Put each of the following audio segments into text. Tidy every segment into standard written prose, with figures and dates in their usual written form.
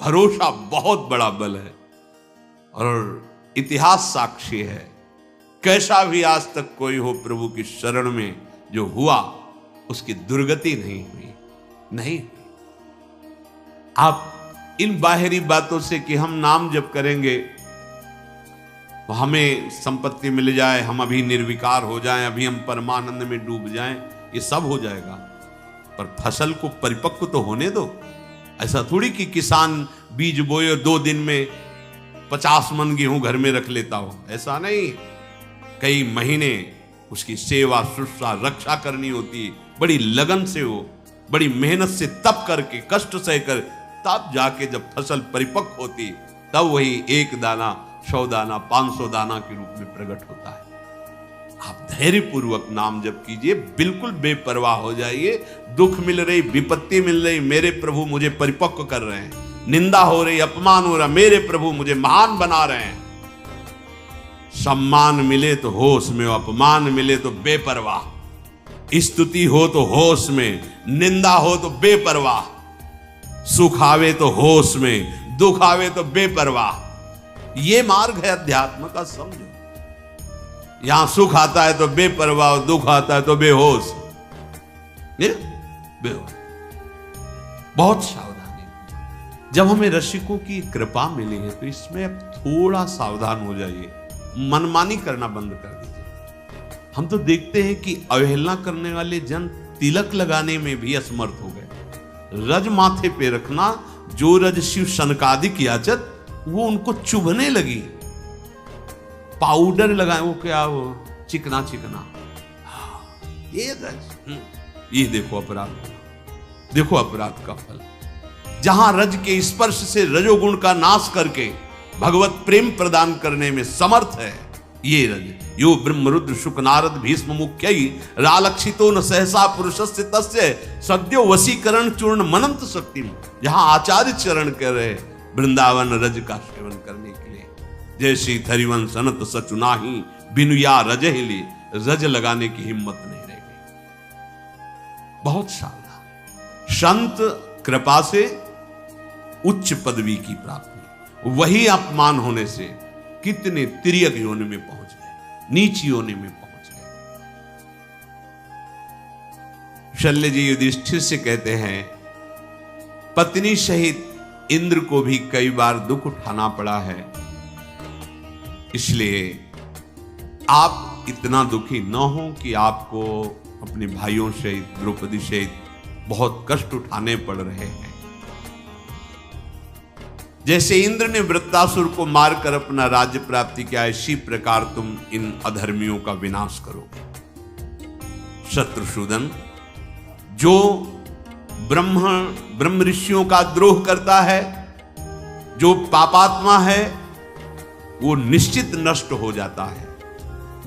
भरोसा बहुत बड़ा बल है और इतिहास साक्षी है। कैसा भी आज तक कोई हो प्रभु की शरण में जो हुआ उसकी दुर्गति नहीं हुई, नहीं। आप इन बाहरी बातों से कि हम नाम जप करेंगे तो हमें संपत्ति मिल जाए, हम अभी निर्विकार हो जाएं, अभी हम परमानंद में डूब जाएं, ये सब हो जाएगा, पर फसल को परिपक्व तो होने दो। ऐसा थोड़ी कि किसान बीज बोए और 2 दिन में 50 मन गेहूं घर में रख लेता हो, ऐसा नहीं। कई महीने उसकी सेवा शुश्रूषा रक्षा करनी होती, बड़ी लगन से हो, बड़ी मेहनत से तप करके कष्ट सहकर, तब जाके जब फसल परिपक्व होती तब वही 1 दाना 100 दाना 500 दाना के रूप में प्रकट होता है। आप धैर्य पूर्वक नाम जप कीजिए, बिल्कुल बेपरवाह हो जाइए। दुख मिल रही, विपत्ति मिल रही, मेरे प्रभु मुझे परिपक्व कर रहे हैं। निंदा हो रही, अपमान हो रहा, मेरे प्रभु मुझे महान बना रहे हैं। सम्मान मिले तो होश में, अपमान मिले तो बेपरवाह, स्तुति हो तो होश में, निंदा हो तो बेपरवाह, सुख आवे तो होश में, दुख आवे तो बेपरवाह। ये मार्ग है अध्यात्म का, समझो। यहां सुख आता है तो बेपरवाह, दुख आता है तो बेहोश, बेहोश। बहुत सावधानी। जब हमें रसिकों की कृपा मिली है तो इसमें अब थोड़ा सावधान हो जाइए, मनमानी करना बंद कर दीजिए। हम तो देखते हैं कि अवहेलना करने वाले जन तिलक लगाने में भी असमर्थ हो गए। रज माथे पे रखना, जो रज शिव सनकादिक याचत, वो उनको चुभने लगी। पाउडर लगाए, वो क्या, वो चिकना चिकना, ये रज, ये देखो अपराध, देखो अपराध का फल। जहां रज के स्पर्श से रजोगुण का नाश करके भगवत प्रेम प्रदान करने में समर्थ है ये रज। यो ब्रह्म रुद्र शुक नारद भीष्म मुख्यई रालक्षितो न सहसा पुरुषस्य तस्य सद्यो वशीकरण चूर्ण मनंत शक्ति। जहां आचार्य चरण कर रहे वृंदावन रज का सेवन करने के लिए, जैसी थरिवन सनत सचुनाही बिनुया रज हिले, रज लगाने की हिम्मत नहीं रह गई। बहुत सावधान। संत कृपा से उच्च पदवी की प्राप्ति, वही अपमान होने से कितने तिर्यक योनि में पहुंच गए, नीच योनि में पहुंच गए। शल्य जी युधिष्ठिर से कहते हैं, पत्नी सहित इंद्र को भी कई बार दुख उठाना पड़ा है, इसलिए आप इतना दुखी न हो कि आपको अपने भाइयों सहित, द्रौपदी सहित बहुत कष्ट उठाने पड़ रहे हैं। जैसे इंद्र ने वृत्तासुर को मारकर अपना राज्य प्राप्ति किया, इसी प्रकार तुम इन अधर्मियों का विनाश करोगे। शत्रुसूदन, जो ब्रह्म ऋषियों का द्रोह करता है, जो पापात्मा है, वो निश्चित नष्ट हो जाता है।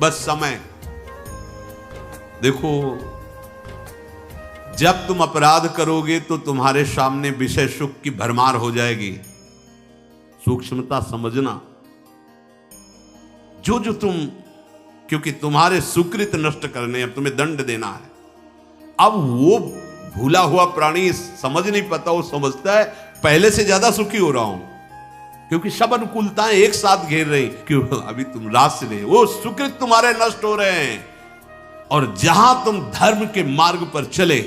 बस समय देखो, जब तुम अपराध करोगे तो तुम्हारे सामने विषय सुख की भरमार हो जाएगी। सूक्ष्मता समझना। जो जो तुम, क्योंकि तुम्हारे सुकृत नष्ट करने, अब तुम्हें दंड देना है। अब वो भूला हुआ प्राणी समझ नहीं पाता, वो समझता है पहले से ज्यादा सुखी हो रहा हूं, क्योंकि सब अनुकूलताएं एक साथ घेर रही, क्यों अभी तुम रास रहे, वो सुकृत तुम्हारे नष्ट हो रहे हैं। और जहां तुम धर्म के मार्ग पर चले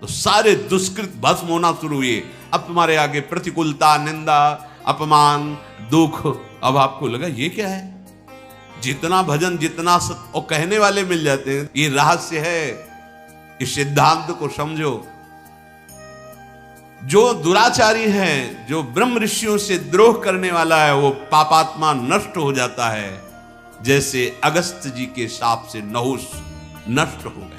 तो सारे दुष्कृत भस्म होना शुरू हुए। अब तुम्हारे आगे प्रतिकूलता, निंदा, अपमान, दुख, अब आपको लगा ये क्या है, जितना भजन, जितना और कहने वाले मिल जाते हैं। ये रहस्य है, इस सिद्धांत को समझो। जो दुराचारी है, जो ब्रह्म ऋषियों से द्रोह करने वाला है, वो पापात्मा नष्ट हो जाता है, जैसे अगस्त जी के शाप से नहुष नष्ट हो गए।